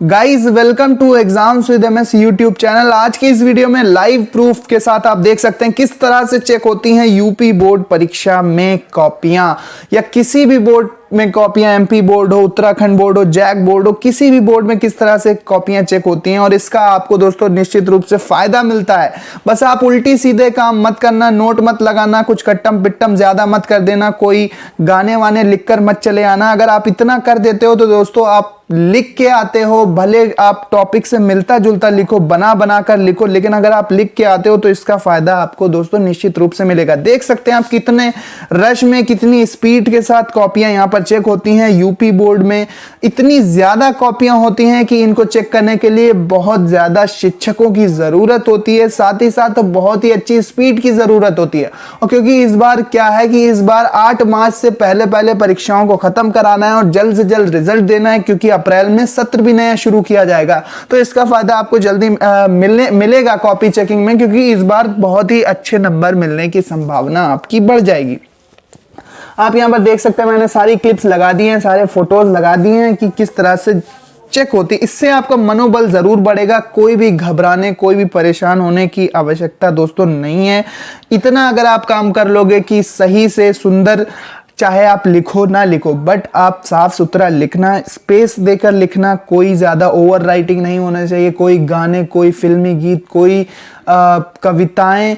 Guys welcome to exams with MS YouTube channel. आज की इस वीडियो में लाइव प्रूफ के साथ आप देख सकते हैं किस तरह से चेक होती हैं यूपी बोर्ड परीक्षा में कॉपियां या किसी भी बोर्ड में कॉपियां, एमपी बोर्ड हो, उत्तराखंड बोर्ड हो, जैक बोर्ड हो, किसी भी बोर्ड में किस तरह से कॉपियां चेक होती हैं और इसका आपको दोस्तों निश्चित रूप से फायदा मिलता है। बस आप उल्टी सीधे काम मत करना, नोट मत लगाना, कुछ कट्टम पिट्टम ज्यादा मत कर देना, कोई गाने वाने लिखकर मत चले आना। अगर आप इतना कर देते हो तो दोस्तों आप लिख के आते हो, भले आप टॉपिक से मिलता जुलता लिखो, बना बना कर लिखो, लेकिन अगर आप लिख के आते हो तो इसका फायदा आपको दोस्तों निश्चित रूप से मिलेगा। देख सकते हैं आप कितने रश में, कितनी स्पीड के साथ कॉपियां यहां पर चेक होती हैं। यूपी बोर्ड में इतनी ज्यादा कॉपियां होती हैं कि इनको चेक करने के लिए बहुत ज्यादा शिक्षकों की जरूरत होती है, साथ ही साथ बहुत ही अच्छी स्पीड की जरूरत होती है। और क्योंकि इस बार क्या है कि इस बार 8 मार्च से पहले पहले परीक्षाओं को खत्म कराना है और जल्द से जल्द रिजल्ट देना है, क्योंकि अप्रैल में सत्र भी नया शुरू किया जाएगा। तो इसका फायदा आपको जल्दी मिलेगा कॉपी चेकिंग में, क्योंकि इस बार बहुत ही अच्छे नंबर मिलने की संभावना आपकी बढ़ जाएगी। आप यहां पर देख सकते हैं मैंने सारी क्लिप्स लगा दी हैं, सारे फोटोज लगा दिए हैं कि किस तरह से चेक होती है। इससे आपका मनोबल जरूर बढ़ेगा। कोई भी घबराने, कोई भी परेशान होने की आवश्यकता दोस्तों नहीं है। इतना अगर आप काम कर लोगे कि सही से सुंदर, चाहे आप लिखो ना लिखो, बट आप साफ सुथरा लिखना, स्पेस देकर लिखना, कोई ज्यादा ओवर राइटिंग नहीं होना चाहिए। कोई गाने, कोई फिल्मी गीत, कोई कविताएं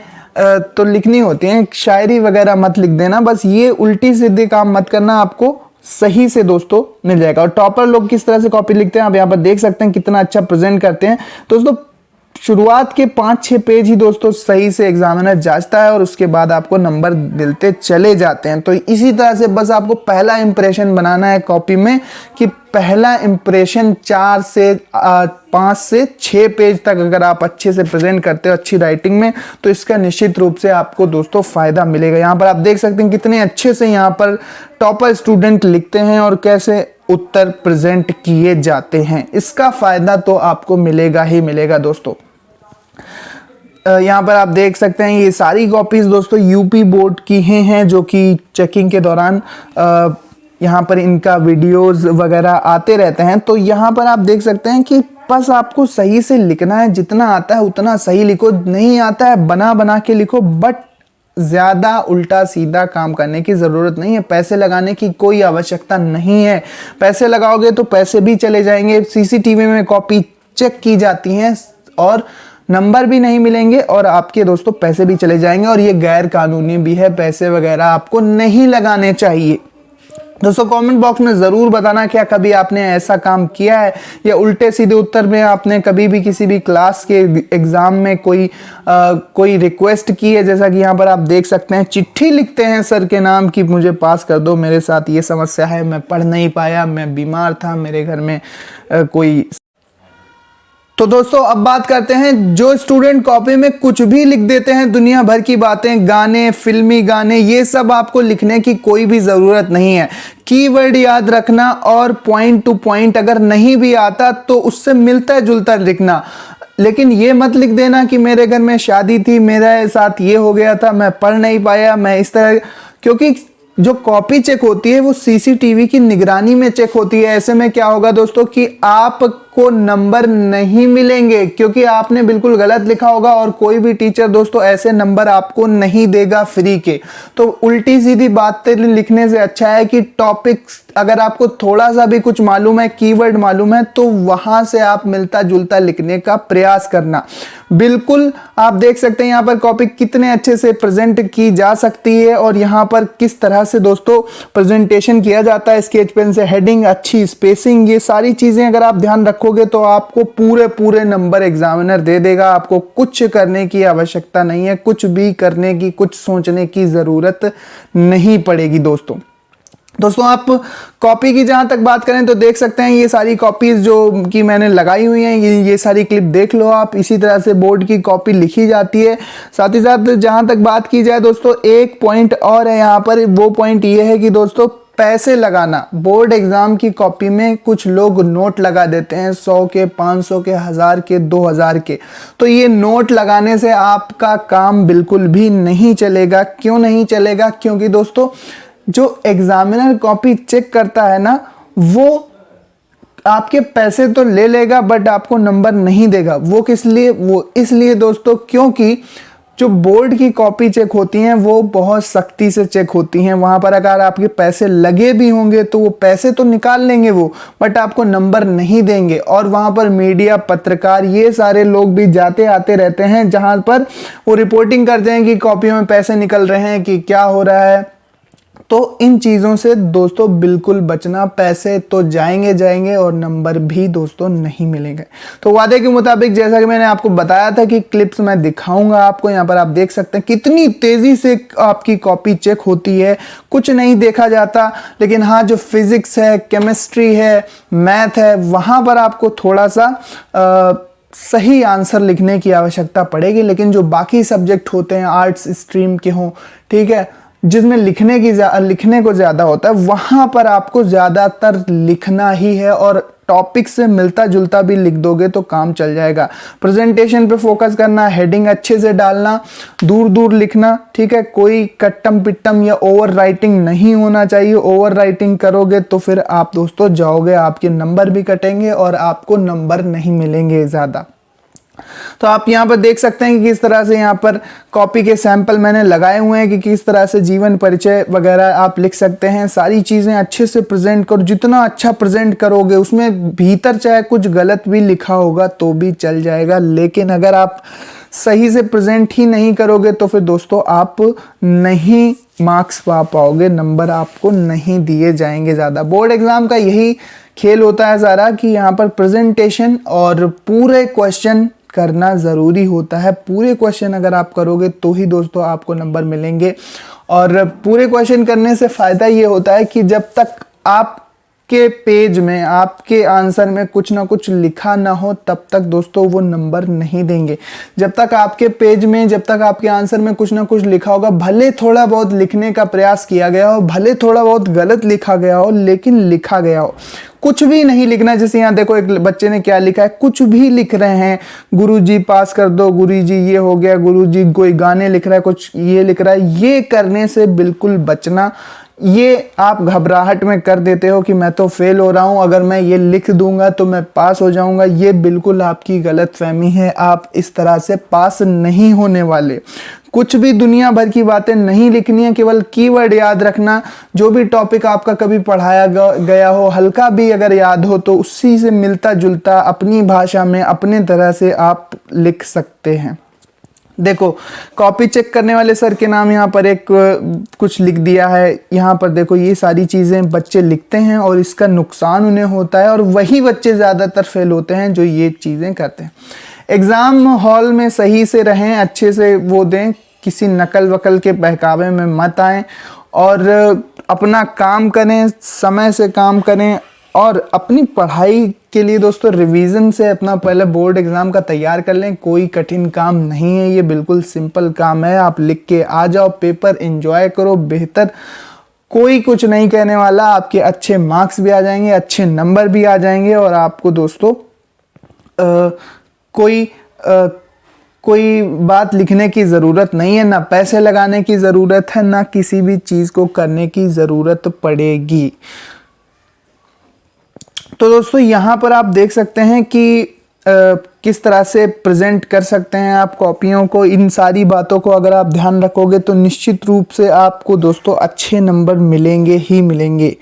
तो लिखनी होती हैं, शायरी वगैरह मत लिख देना। बस ये उल्टी सीधे काम मत करना, आपको सही से दोस्तों मिल जाएगा। और टॉपर लोग किस तरह से कॉपी लिखते हैं आप यहाँ पर देख सकते हैं, कितना अच्छा प्रेजेंट करते हैं दोस्तों। शुरुआत के 5-6 पेज ही दोस्तों सही से एग्जामिनर जांचता है और उसके बाद आपको नंबर मिलते चले जाते हैं। तो इसी तरह से बस आपको पहला इंप्रेशन बनाना है कॉपी में, कि पहला इंप्रेशन 5 से 6 पेज तक अगर आप अच्छे से प्रेजेंट करते हो अच्छी राइटिंग में, तो इसका निश्चित रूप से आपको दोस्तों फायदा मिलेगा। यहाँ पर आप देख सकते हैं कितने अच्छे से यहाँ पर टॉपर स्टूडेंट लिखते हैं और कैसे उत्तर प्रेजेंट किए जाते हैं। इसका फायदा तो आपको मिलेगा ही मिलेगा दोस्तों। यहाँ पर आप देख सकते हैं ये सारी कॉपीज दोस्तों यूपी बोर्ड की हैं, जो कि चेकिंग के दौरान यहाँ पर इनका वीडियोस वगैरह आते रहते हैं। तो यहाँ पर आप देख सकते हैं कि बस आपको सही से लिखना है, जितना आता है उतना सही लिखो, नहीं आता है बना बना के लिखो, बट ज्यादा उल्टा सीधा काम करने की जरूरत नहीं है। पैसे लगाने की कोई आवश्यकता नहीं है। पैसे लगाओगे तो पैसे भी चले जाएंगे। सीसीटीवी में कॉपी चेक की जाती हैं और नंबर भी नहीं मिलेंगे और आपके दोस्तों पैसे भी चले जाएंगे, और ये गैर कानूनी भी है। पैसे वगैरह आपको नहीं लगाने चाहिए। दोस्तों कमेंट बॉक्स में जरूर बताना क्या कभी आपने ऐसा काम किया है, या उल्टे सीधे उत्तर में आपने कभी भी किसी भी क्लास के एग्जाम में कोई रिक्वेस्ट की है। जैसा कि यहाँ पर आप देख सकते हैं चिट्ठी लिखते हैं सर के नाम की, मुझे पास कर दो, मेरे साथ ये समस्या है, मैं पढ़ नहीं पाया, मैं बीमार था, मेरे घर में कोई। तो दोस्तों अब बात करते हैं जो स्टूडेंट कॉपी में कुछ भी लिख देते हैं, दुनिया भर की बातें, गाने, फिल्मी गाने, ये सब आपको लिखने की कोई भी जरूरत नहीं है। कीवर्ड याद रखना और पॉइंट टू पॉइंट अगर नहीं भी आता तो उससे मिलता जुलता लिखना। लेकिन ये मत लिख देना कि मेरे घर में शादी थी, मेरे साथ ये हो गया था, मैं पढ़ नहीं पाया, मैं इस तरह, क्योंकि जो कॉपी चेक होती है वो सीसीटीवी की निगरानी में चेक होती है। ऐसे में क्या होगा दोस्तों कि आपको नंबर नहीं मिलेंगे, क्योंकि आपने बिल्कुल गलत लिखा होगा, और कोई भी टीचर दोस्तों ऐसे नंबर आपको नहीं देगा फ्री के। तो उल्टी सीधी बातें लिखने से अच्छा है कि टॉपिक्स अगर आपको थोड़ा सा भी कुछ मालूम है, कीवर्ड मालूम है, तो वहां से आप मिलता जुलता लिखने का प्रयास करना। बिल्कुल आप देख सकते हैं यहाँ पर कॉपी कितने अच्छे से प्रेजेंट की जा सकती है, और यहाँ पर किस तरह से दोस्तों प्रेजेंटेशन किया जाता है स्केच पेन से, हेडिंग, अच्छी स्पेसिंग, ये सारी चीजें अगर आप ध्यान रखोगे तो आपको पूरे नंबर एग्जामिनर दे देगा। आपको कुछ करने की आवश्यकता नहीं है, कुछ भी करने की, कुछ सोचने की जरूरत नहीं पड़ेगी दोस्तों। आप कॉपी की जहां तक बात करें तो देख सकते हैं ये सारी कॉपीज जो कि मैंने लगाई हुई हैं, ये सारी क्लिप देख लो आप। इसी तरह से बोर्ड की कॉपी लिखी जाती है। साथ ही साथ जहां तक बात की जाए दोस्तों, एक पॉइंट और है यहाँ पर। वो पॉइंट ये है कि दोस्तों पैसे लगाना। बोर्ड एग्जाम की कॉपी में कुछ लोग नोट लगा देते हैं, 100 के, 500 के, 1000 के, 2000 के। तो ये नोट लगाने से आपका काम बिल्कुल भी नहीं चलेगा। क्यों नहीं चलेगा? क्योंकि दोस्तों जो एग्जामिनर कॉपी चेक करता है ना, वो आपके पैसे तो ले लेगा बट आपको नंबर नहीं देगा। वो किस लिए? वो इसलिए दोस्तों क्योंकि जो बोर्ड की कॉपी चेक होती हैं वो बहुत सख्ती से चेक होती हैं। वहां पर अगर आपके पैसे लगे भी होंगे तो वो पैसे तो निकाल लेंगे वो, बट आपको नंबर नहीं देंगे। और वहां पर मीडिया, पत्रकार, ये सारे लोग भी जाते आते रहते हैं, जहां पर वो रिपोर्टिंग करते हैं कि कॉपियों में पैसे निकल रहे हैं, कि क्या हो रहा है। तो इन चीज़ों से दोस्तों बिल्कुल बचना। पैसे तो जाएंगे और नंबर भी दोस्तों नहीं मिलेंगे। तो वादे के मुताबिक जैसा कि मैंने आपको बताया था कि क्लिप्स मैं दिखाऊंगा आपको, यहाँ पर आप देख सकते हैं कितनी तेज़ी से आपकी कॉपी चेक होती है। कुछ नहीं देखा जाता, लेकिन हाँ जो फिजिक्स है, केमिस्ट्री है, मैथ है, वहाँ पर आपको थोड़ा सा सही आंसर लिखने की आवश्यकता पड़ेगी। लेकिन जो बाकी सब्जेक्ट होते हैं, आर्ट्स स्ट्रीम के हों, ठीक है, जिसमें लिखने को ज़्यादा होता है, वहाँ पर आपको ज़्यादातर लिखना ही है। और टॉपिक से मिलता जुलता भी लिख दोगे तो काम चल जाएगा। प्रेजेंटेशन पे फोकस करना, हेडिंग अच्छे से डालना, दूर दूर लिखना, ठीक है। कोई कट्टम पिट्टम या ओवर राइटिंग नहीं होना चाहिए। ओवर राइटिंग करोगे तो फिर आप दोस्तों जाओगे, आपके नंबर भी कटेंगे और आपको नंबर नहीं मिलेंगे ज़्यादा। तो आप यहाँ पर देख सकते हैं कि किस तरह से यहाँ पर कॉपी के सैंपल मैंने लगाए हुए हैं कि किस तरह से जीवन परिचय वगैरह आप लिख सकते हैं। सारी चीज़ें अच्छे से प्रेजेंट करो। जितना अच्छा प्रेजेंट करोगे, उसमें भीतर चाहे कुछ गलत भी लिखा होगा तो भी चल जाएगा। लेकिन अगर आप सही से प्रेजेंट ही नहीं करोगे तो फिर दोस्तों आप नहीं मार्क्स पा पाओगे, नंबर आपको नहीं दिए जाएंगे ज़्यादा। बोर्ड एग्जाम का यही खेल होता है सारा, कि यहाँ पर प्रेजेंटेशन और पूरे क्वेश्चन करना ज़रूरी होता है। पूरे क्वेश्चन अगर आप करोगे तो ही दोस्तों आपको नंबर मिलेंगे। और पूरे क्वेश्चन करने से फ़ायदा ये होता है कि जब तक आपके पेज में, आपके आंसर में कुछ ना कुछ लिखा ना हो, तब तक दोस्तों वो नंबर नहीं देंगे। जब तक आपके पेज में, जब तक आपके आंसर में कुछ ना कुछ लिखा होगा, भले थोड़ा बहुत लिखने का प्रयास किया गया हो, भले थोड़ा बहुत गलत लिखा गया हो, लेकिन लिखा गया हो। कुछ भी नहीं लिखना। जैसे यहाँ देखो एक बच्चे ने क्या लिखा है, कुछ भी लिख रहे हैं, गुरुजी पास कर दो, गुरुजी ये हो गया, गुरुजी कोई गाने लिख रहा है, कुछ ये लिख रहा है। ये करने से बिल्कुल बचना। ये आप घबराहट में कर देते हो कि मैं तो फेल हो रहा हूँ, अगर मैं ये लिख दूंगा तो मैं पास हो जाऊंगा। ये बिल्कुल आपकी गलतफहमी है। आप इस तरह से पास नहीं होने वाले। कुछ भी दुनिया भर की बातें नहीं लिखनी है, केवल कीवर्ड याद रखना। जो भी टॉपिक आपका कभी पढ़ाया गया हो, हल्का भी अगर याद हो तो उसी से मिलता जुलता अपनी भाषा में अपने तरह से आप लिख सकते हैं। देखो कॉपी चेक करने वाले सर के नाम यहाँ पर एक कुछ लिख दिया है। यहाँ पर देखो ये सारी चीज़ें बच्चे लिखते हैं और इसका नुकसान उन्हें होता है, और वही बच्चे ज़्यादातर फेल होते हैं जो ये चीज़ें करते हैं। एग्ज़ाम हॉल में सही से रहें, अच्छे से वो दें, किसी नकल वकल के बहकावे में मत आएं और अपना काम करें, समय से काम करें। और अपनी पढ़ाई के लिए दोस्तों रिवीजन से अपना पहले बोर्ड एग्ज़ाम का तैयार कर लें। कोई कठिन काम नहीं है, ये बिल्कुल सिंपल काम है। आप लिख के आ जाओ, पेपर एंजॉय करो, बेहतर कोई कुछ नहीं कहने वाला। आपके अच्छे मार्क्स भी आ जाएंगे, अच्छे नंबर भी आ जाएंगे, और आपको दोस्तों कोई बात लिखने की ज़रूरत नहीं है, ना पैसे लगाने की ज़रूरत है, ना किसी भी चीज़ को करने की ज़रूरत पड़ेगी। तो दोस्तों यहाँ पर आप देख सकते हैं कि किस तरह से प्रेजेंट कर सकते हैं आप कॉपियों को। इन सारी बातों को अगर आप ध्यान रखोगे तो निश्चित रूप से आपको दोस्तों अच्छे नंबर मिलेंगे ही मिलेंगे।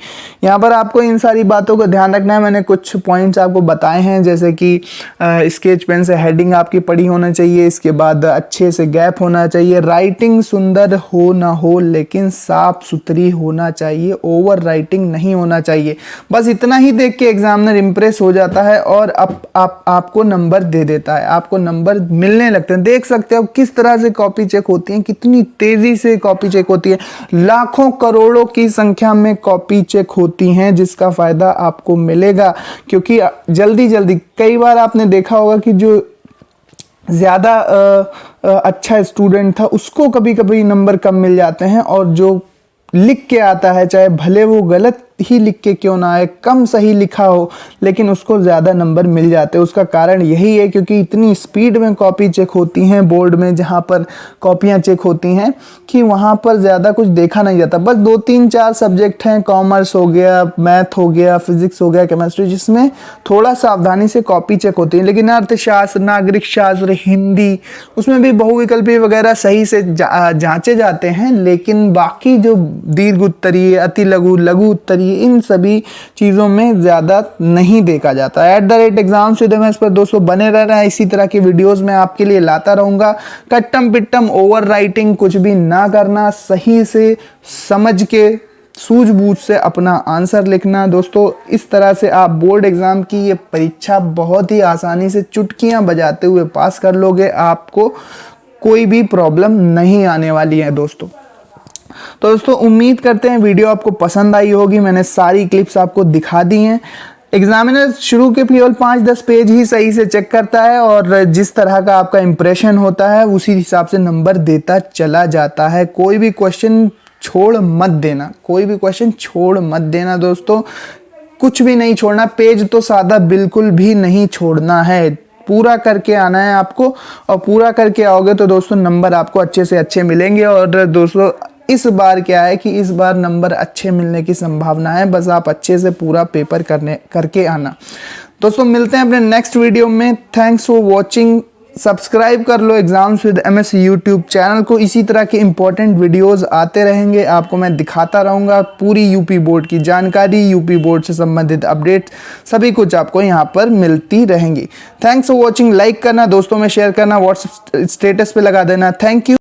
यहाँ पर आपको इन सारी बातों को ध्यान रखना है। मैंने कुछ पॉइंट्स आपको बताए हैं, जैसे कि स्केच पेन से हेडिंग आपकी पढ़ी होना चाहिए, इसके बाद अच्छे से गैप होना चाहिए, राइटिंग सुंदर हो ना हो लेकिन साफ सुथरी होना चाहिए, ओवर राइटिंग नहीं होना चाहिए। बस इतना ही देख के एग्जामिनर इम्प्रेस हो जाता है और आपको नंबर दे देता है, आपको नंबर मिलने लगते हैं। देख सकते हो किस तरह से कॉपी चेक होती है, कितनी तेजी से कॉपी चेक होती है। लाखों करोड़ों की संख्या में कॉपी चेक होती हैं, जिसका फायदा आपको मिलेगा। क्योंकि जल्दी जल्दी कई बार आपने देखा होगा कि जो ज़्यादा अच्छा स्टूडेंट था उसको कभी कभी नंबर कम मिल जाते हैं, और जो लिख के आता है चाहे भले वो गलत ही लिख के क्यों ना आए, कम सही लिखा हो लेकिन उसको ज़्यादा नंबर मिल जाते हैं। उसका कारण यही है क्योंकि इतनी स्पीड में कॉपी चेक होती हैं बोर्ड में, जहाँ पर कॉपियाँ चेक होती हैं कि वहाँ पर ज़्यादा कुछ देखा नहीं जाता। बस 2-3-4 सब्जेक्ट हैं, कॉमर्स हो गया, मैथ हो गया, फिजिक्स हो गया, केमिस्ट्री, जिसमें थोड़ा सावधानी से कॉपी चेक होती है। लेकिन अर्थशास्त्र, नागरिक शास्त्र, हिंदी, उसमें भी बहुविकल्पी वगैरह सही से जांचे जाते हैं। लेकिन बाकी जो दीर्घ उत्तरीय, अति लघु, लघु उत्तरीय, इन सभी चीज़ों में ज़्यादा नहीं देखा जाता है। @exams with MS पर दोस्तों बने रहना है, इसी तरह की वीडियोस मैं आपके लिए लाता रहूँगा। कट्टम पिट्टम ओवर राइटिंग कुछ भी ना करना, सही से समझ के सूझबूझ से अपना आंसर लिखना। दोस्तों इस तरह से आप बोर्ड एग्ज़ाम की ये परीक्षा बहुत ही आसानी से चुटकियां बजाते हुए पास कर लोगे। आपको कोई भी प्रॉब्लम नहीं आने वाली है दोस्तों। तो दोस्तों उम्मीद करते हैं वीडियो आपको पसंद आई होगी। मैंने सारी क्लिप्स आपको दिखा दी हैं। एग्जामिनर शुरू के केवल 5-10 पेज ही सही से चेक करता है और जिस तरह का आपका इंप्रेशन होता है उसी हिसाब से नंबर देता चला जाता है। कोई भी क्वेश्चन छोड़ मत देना, कोई भी क्वेश्चन छोड़ मत देना दोस्तों, कुछ भी नहीं छोड़ना। पेज तो सादा बिल्कुल भी नहीं छोड़ना है, पूरा करके आना है आपको। और पूरा करके आओगे तो दोस्तों नंबर आपको अच्छे से अच्छे मिलेंगे। और दोस्तों इस बार क्या है कि इस बार नंबर अच्छे मिलने की संभावना है, बस आप अच्छे से पूरा पेपर करके आना। दोस्तों मिलते हैं अपने नेक्स्ट वीडियो में। Thanks for watching. सब्सक्राइब कर लो exams with MS YouTube channel को, इसी तरह के इंपॉर्टेंट वीडियोस आते रहेंगे, आपको मैं दिखाता रहूँगा। पूरी यूपी बोर्ड की जानकारी, यूपी बोर्ड से संबंधित अपडेट, सभी कुछ आपको यहाँ पर मिलती रहेंगी। Thanks for watching. लाइक करना, दोस्तों में शेयर करना, व्हाट्सएप स्टेटस पे लगा देना। Thank you.